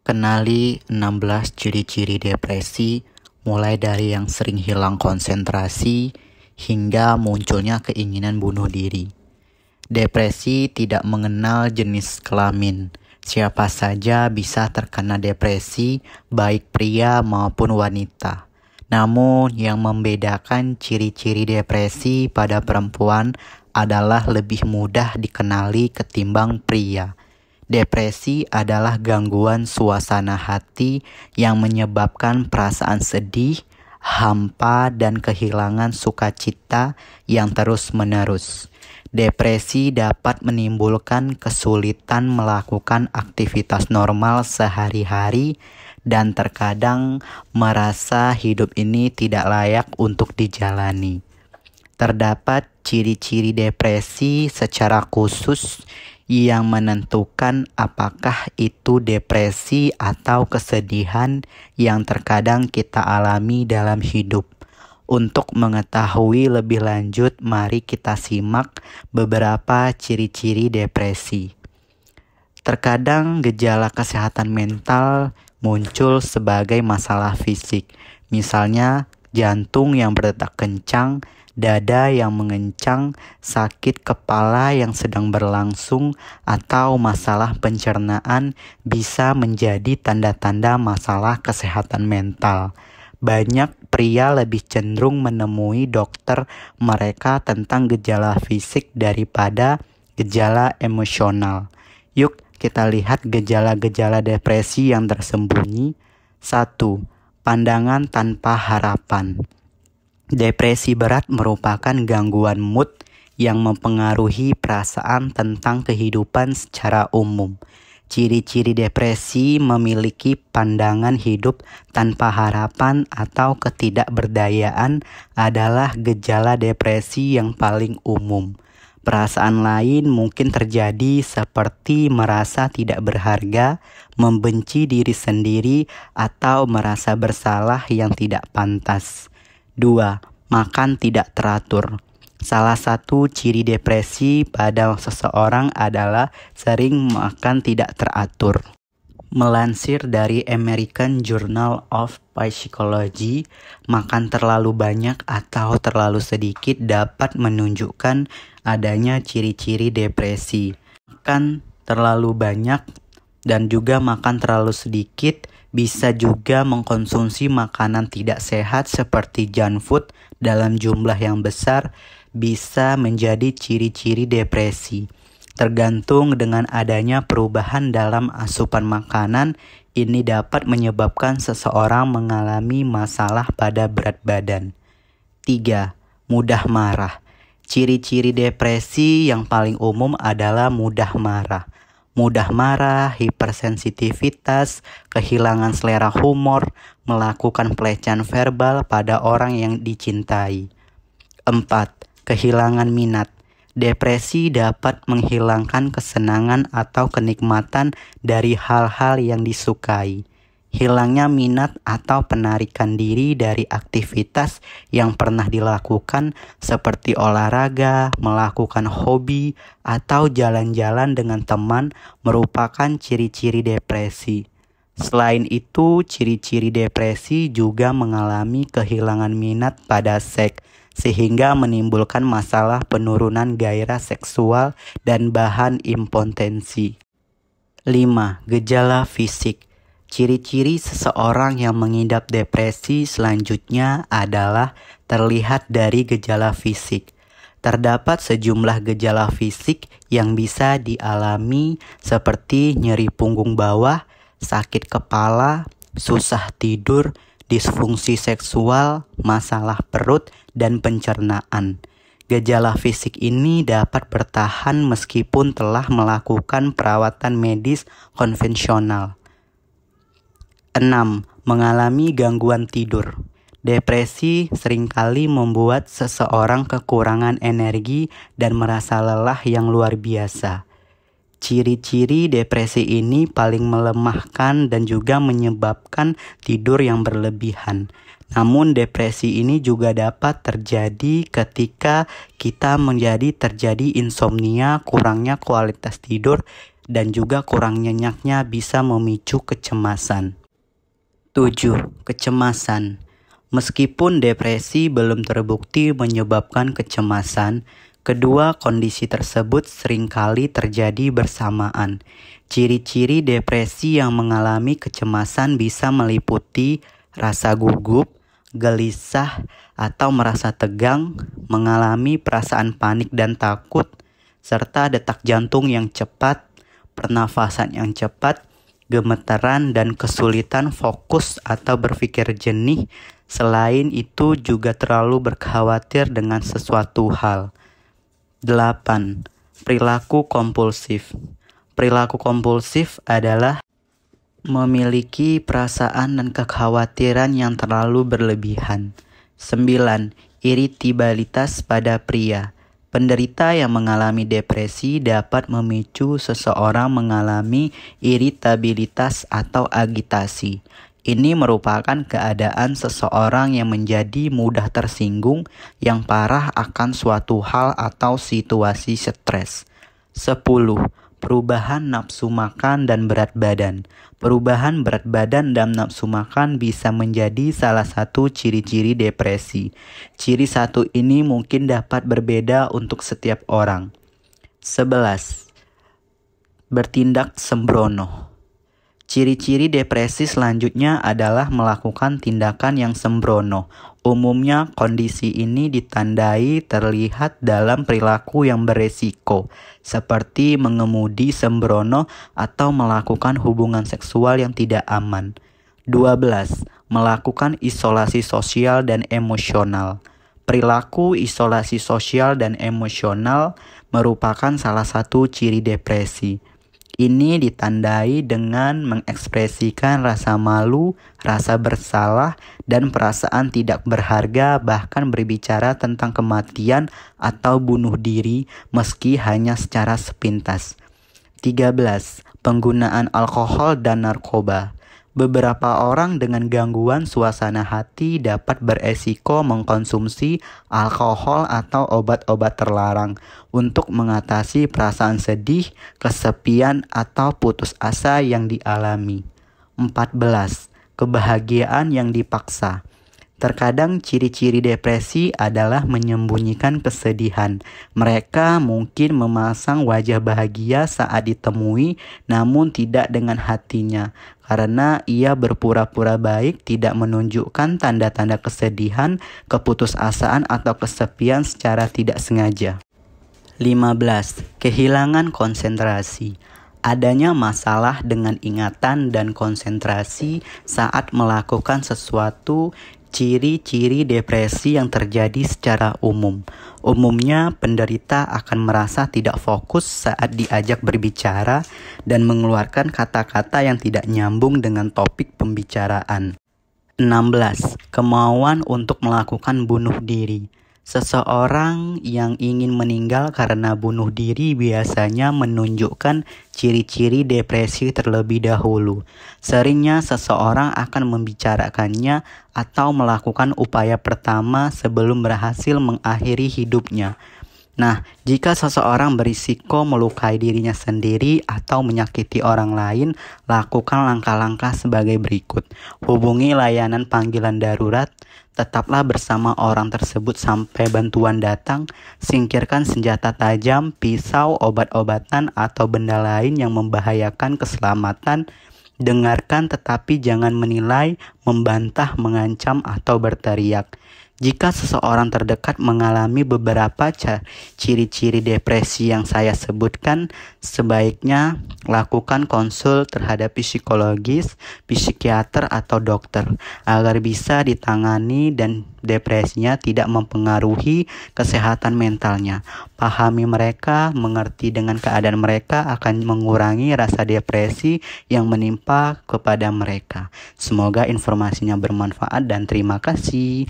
Kenali 16 ciri-ciri depresi, mulai dari yang sering hilang konsentrasi hingga munculnya keinginan bunuh diri. Depresi tidak mengenal jenis kelamin. Siapa saja bisa terkena depresi, baik pria maupun wanita. Namun yang membedakan ciri-ciri depresi pada perempuan adalah lebih mudah dikenali ketimbang pria. Depresi adalah gangguan suasana hati yang menyebabkan perasaan sedih, hampa, dan kehilangan sukacita yang terus-menerus. Depresi dapat menimbulkan kesulitan melakukan aktivitas normal sehari-hari dan terkadang merasa hidup ini tidak layak untuk dijalani. Terdapat ciri-ciri depresi secara khusus yang menentukan apakah itu depresi atau kesedihan yang terkadang kita alami dalam hidup. Untuk mengetahui lebih lanjut, mari kita simak beberapa ciri-ciri depresi. Terkadang gejala kesehatan mental muncul sebagai masalah fisik, misalnya jantung yang berdetak kencang, dada yang mengencang, sakit kepala yang sedang berlangsung, atau masalah pencernaan bisa menjadi tanda-tanda masalah kesehatan mental. Banyak pria lebih cenderung menemui dokter mereka tentang gejala fisik daripada gejala emosional. Yuk kita lihat gejala-gejala depresi yang tersembunyi. 1. Pandangan tanpa harapan. Depresi berat merupakan gangguan mood yang mempengaruhi perasaan tentang kehidupan secara umum. Ciri-ciri depresi memiliki pandangan hidup tanpa harapan atau ketidakberdayaan adalah gejala depresi yang paling umum. Perasaan lain mungkin terjadi seperti merasa tidak berharga, membenci diri sendiri, atau merasa bersalah yang tidak pantas. 2. Makan tidak teratur. Salah satu ciri depresi pada seseorang adalah sering makan tidak teratur. Melansir dari American Journal of Psychology, makan terlalu banyak atau terlalu sedikit dapat menunjukkan adanya ciri-ciri depresi. Makan terlalu banyak dan juga makan terlalu sedikit bisa juga mengkonsumsi makanan tidak sehat seperti junk food dalam jumlah yang besar bisa menjadi ciri-ciri depresi. Tergantung dengan adanya perubahan dalam asupan makanan, ini dapat menyebabkan seseorang mengalami masalah pada berat badan. 3. Mudah marah. Ciri-ciri depresi yang paling umum adalah mudah marah. Mudah marah, hipersensitivitas, kehilangan selera humor, melakukan pelecehan verbal pada orang yang dicintai. 4. Kehilangan minat. Depresi dapat menghilangkan kesenangan atau kenikmatan dari hal-hal yang disukai. Hilangnya minat atau penarikan diri dari aktivitas yang pernah dilakukan seperti olahraga, melakukan hobi, atau jalan-jalan dengan teman merupakan ciri-ciri depresi. Selain itu, ciri-ciri depresi juga mengalami kehilangan minat pada seks, sehingga menimbulkan masalah penurunan gairah seksual dan bahan impotensi. 5. Gejala fisik. Ciri-ciri seseorang yang mengidap depresi selanjutnya adalah terlihat dari gejala fisik. Terdapat sejumlah gejala fisik yang bisa dialami seperti nyeri punggung bawah, sakit kepala, susah tidur, disfungsi seksual, masalah perut, dan pencernaan. Gejala fisik ini dapat bertahan meskipun telah melakukan perawatan medis konvensional. 6. Mengalami gangguan tidur. Depresi seringkali membuat seseorang kekurangan energi dan merasa lelah yang luar biasa. Ciri-ciri depresi ini paling melemahkan dan juga menyebabkan tidur yang berlebihan. Namun depresi ini juga dapat terjadi ketika kita terjadi insomnia, kurangnya kualitas tidur, dan juga kurang nyenyaknya bisa memicu kecemasan. 7. Kecemasan. Meskipun depresi belum terbukti menyebabkan kecemasan, kedua kondisi tersebut seringkali terjadi bersamaan. Ciri-ciri depresi yang mengalami kecemasan bisa meliputi rasa gugup, gelisah, atau merasa tegang, mengalami perasaan panik dan takut, serta detak jantung yang cepat, pernafasan yang cepat, gemeteran, dan kesulitan fokus atau berpikir jernih. Selain itu juga terlalu berkhawatir dengan sesuatu hal. 8. Perilaku kompulsif. Perilaku kompulsif adalah memiliki perasaan dan kekhawatiran yang terlalu berlebihan. 9. Iritabilitas pada pria. Penderita yang mengalami depresi dapat memicu seseorang mengalami iritabilitas atau agitasi. Ini merupakan keadaan seseorang yang menjadi mudah tersinggung yang parah akan suatu hal atau situasi stres. 10. Perubahan nafsu makan dan berat badan. Perubahan berat badan dan nafsu makan bisa menjadi salah satu ciri-ciri depresi. Ciri satu ini mungkin dapat berbeda untuk setiap orang. 11. Bertindak sembrono. Ciri-ciri depresi selanjutnya adalah melakukan tindakan yang sembrono. Umumnya kondisi ini ditandai terlihat dalam perilaku yang beresiko, seperti mengemudi sembrono atau melakukan hubungan seksual yang tidak aman. 12. Melakukan isolasi sosial dan emosional. Perilaku isolasi sosial dan emosional merupakan salah satu ciri depresi. Ini ditandai dengan mengekspresikan rasa malu, rasa bersalah, dan perasaan tidak berharga, bahkan berbicara tentang kematian atau bunuh diri meski hanya secara sepintas. 13. Penggunaan alkohol dan narkoba. Beberapa orang dengan gangguan suasana hati dapat beresiko mengkonsumsi alkohol atau obat-obat terlarang untuk mengatasi perasaan sedih, kesepian, atau putus asa yang dialami. 14. Kebahagiaan yang dipaksa. Terkadang ciri-ciri depresi adalah menyembunyikan kesedihan. Mereka mungkin memasang wajah bahagia saat ditemui, namun tidak dengan hatinya. Karena ia berpura-pura baik, tidak menunjukkan tanda-tanda kesedihan, keputusasaan, atau kesepian secara tidak sengaja. 15. Kehilangan konsentrasi. Adanya masalah dengan ingatan dan konsentrasi saat melakukan sesuatu. Ciri-ciri depresi yang terjadi secara umum. Umumnya penderita akan merasa tidak fokus saat diajak berbicara dan mengeluarkan kata-kata yang tidak nyambung dengan topik pembicaraan. 16. Kemauan untuk melakukan bunuh diri. Seseorang yang ingin meninggal karena bunuh diri biasanya menunjukkan ciri-ciri depresi terlebih dahulu. Seringnya seseorang akan membicarakannya atau melakukan upaya pertama sebelum berhasil mengakhiri hidupnya. Nah, jika seseorang berisiko melukai dirinya sendiri atau menyakiti orang lain, lakukan langkah-langkah sebagai berikut. Hubungi layanan panggilan darurat, tetaplah bersama orang tersebut sampai bantuan datang, singkirkan senjata tajam, pisau, obat-obatan, atau benda lain yang membahayakan keselamatan. Dengarkan tetapi jangan menilai, membantah, mengancam, atau berteriak. Jika seseorang terdekat mengalami beberapa ciri-ciri depresi yang saya sebutkan, sebaiknya lakukan konsul terhadap psikologis, psikiater, atau dokter agar bisa ditangani dan depresinya tidak mempengaruhi kesehatan mentalnya. Pahami mereka, mengerti dengan keadaan mereka akan mengurangi rasa depresi yang menimpa kepada mereka. Semoga informasinya bermanfaat dan terima kasih.